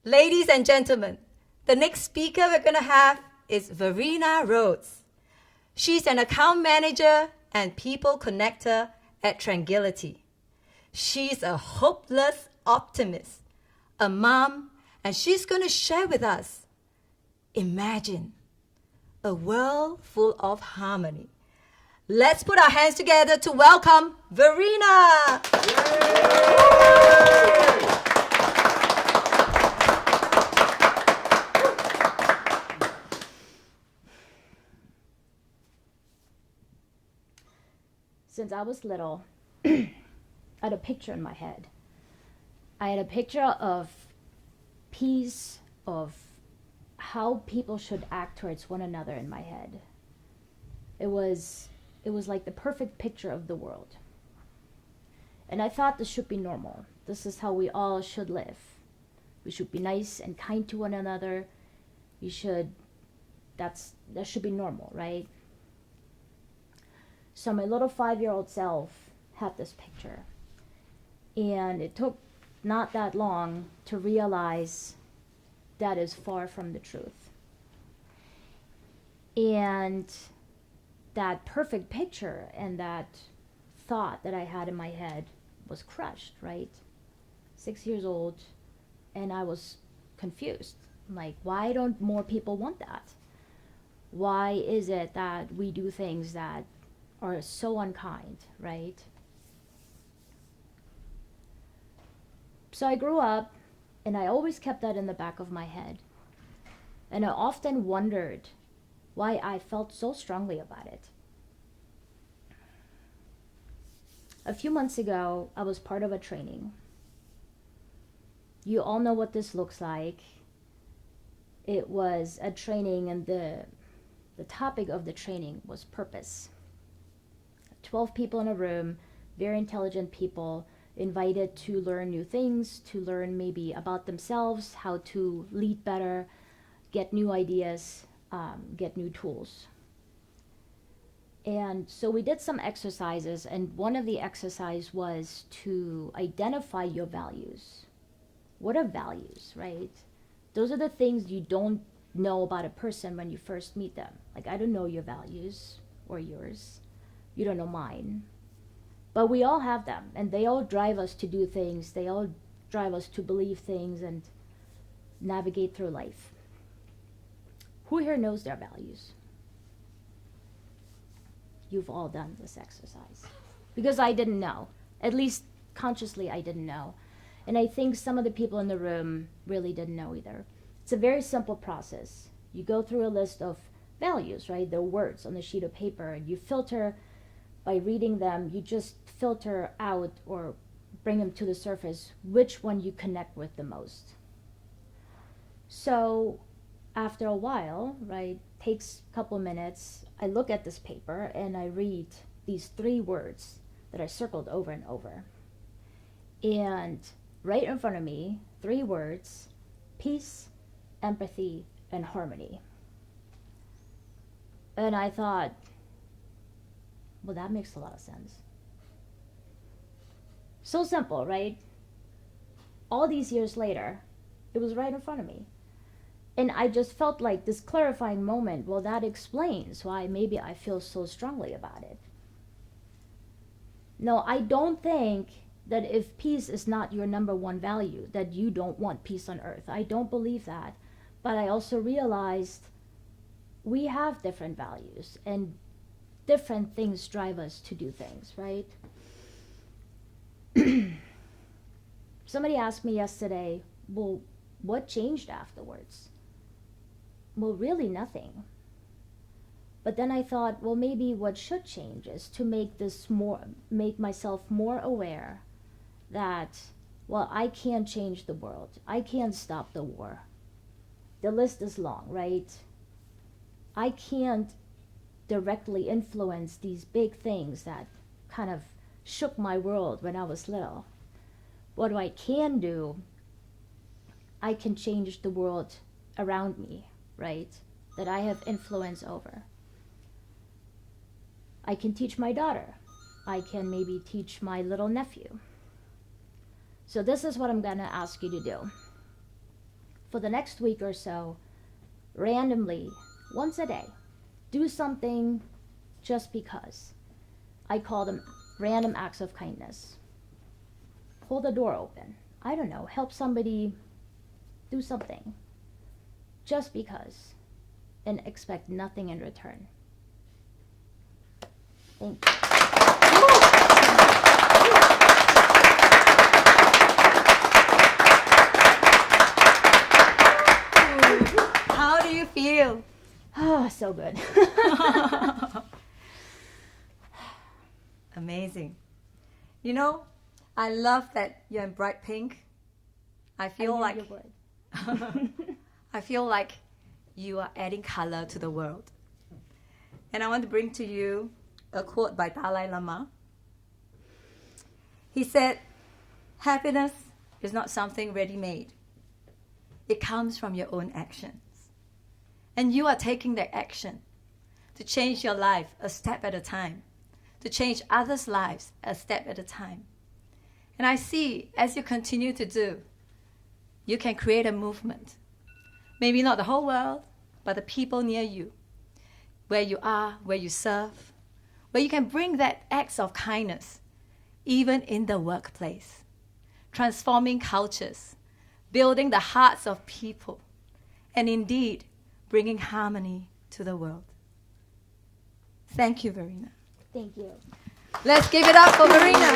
Ladies and gentlemen, the next speaker we're going to have is Verena Rhoads. She's an account manager and people connector at Triangility. She's a hopeless optimist, a mom, and she's going to share with us. Imagine a world full of harmony. Let's put our hands together to welcome Verena. Since I was little, I had a picture in my head. I had a picture of peace, of how people should act towards one another in my head. It was like the perfect picture of the world. And I thought this should be normal. This is how we all should live. We should be nice and kind to one another. That should be normal, right? So my little 5-year-old self had this picture. And it took not that long to realize that is far from the truth. And that perfect picture and that thought that I had in my head was crushed, right? 6 years old, and I was confused. I'm like, why don't more people want that? Why is it that we do things that are so unkind, right? So I grew up, and I always kept that in the back of my head. And I often wondered why I felt so strongly about it. A few months ago, I was part of a training. You all know what this looks like. It was a training, and the topic of the training was purpose. 12 people in a room, very intelligent people, invited to learn new things, to learn maybe about themselves, how to lead better, get new ideas, get new tools. And so we did some exercises, and one of the exercises was to identify your values. What are values, right? Those are the things you don't know about a person when you first meet them. Like, I don't know your values or yours. You don't know mine. But we all have them, and they all drive us to do things. They all drive us to believe things and navigate through life. Who here knows their values? You've all done this exercise. Because I didn't know. At least consciously I didn't know. And I think some of the people in the room really didn't know either. It's a very simple process. You go through a list of values, right? They're words on a sheet of paper, and you filter. By reading them, you just filter out or bring them to the surface which one you connect with the most. So after a while, right, takes a couple minutes, I look at this paper and I read these 3 words that I circled over and over. And right in front of me, 3 words: peace, empathy, and harmony. And I thought, well, that makes a lot of sense. So simple, right? All these years later, it was right in front of me. And I just felt like this clarifying moment, well, that explains why maybe I feel so strongly about it. No, I don't think that if peace is not your number one value, that you don't want peace on earth. I don't believe that. But I also realized we have different values, and different things drive us to do things, right? Somebody asked me yesterday, well, what changed afterwards? Well, really nothing. But then I thought, well, maybe what should change is to make myself more aware that, well, I can't change the world. I can't stop the war. The list is long, right? I can't directly influence these big things that kind of shook my world when I was little. What I can do, I can change the world around me, right? That I have influence over. I can teach my daughter. I can maybe teach my little nephew. So this is what I'm going to ask you to do. for the next week or so, randomly, once a day, do something just because. I call them random acts of kindness. Hold the door open. I don't know, help somebody do something just because, and expect nothing in return. Thank you. How do you feel? Oh, so good. Amazing. You know, I love that you're in bright pink. I feel I knew like you would. I feel like you are adding color to the world. And I want to bring to you a quote by Dalai Lama. He said, "Happiness is not something ready-made. It comes from your own actions. And you are taking that action to change your life a step at a time, to change others' lives a step at a time. And I see, as you continue to do, you can create a movement. Maybe not the whole world, but the people near you, where you are, where you serve, where you can bring that acts of kindness, even in the workplace, transforming cultures, building the hearts of people, and indeed, bringing harmony to the world." Thank you, Verena. Thank you. Let's give it up for Verena.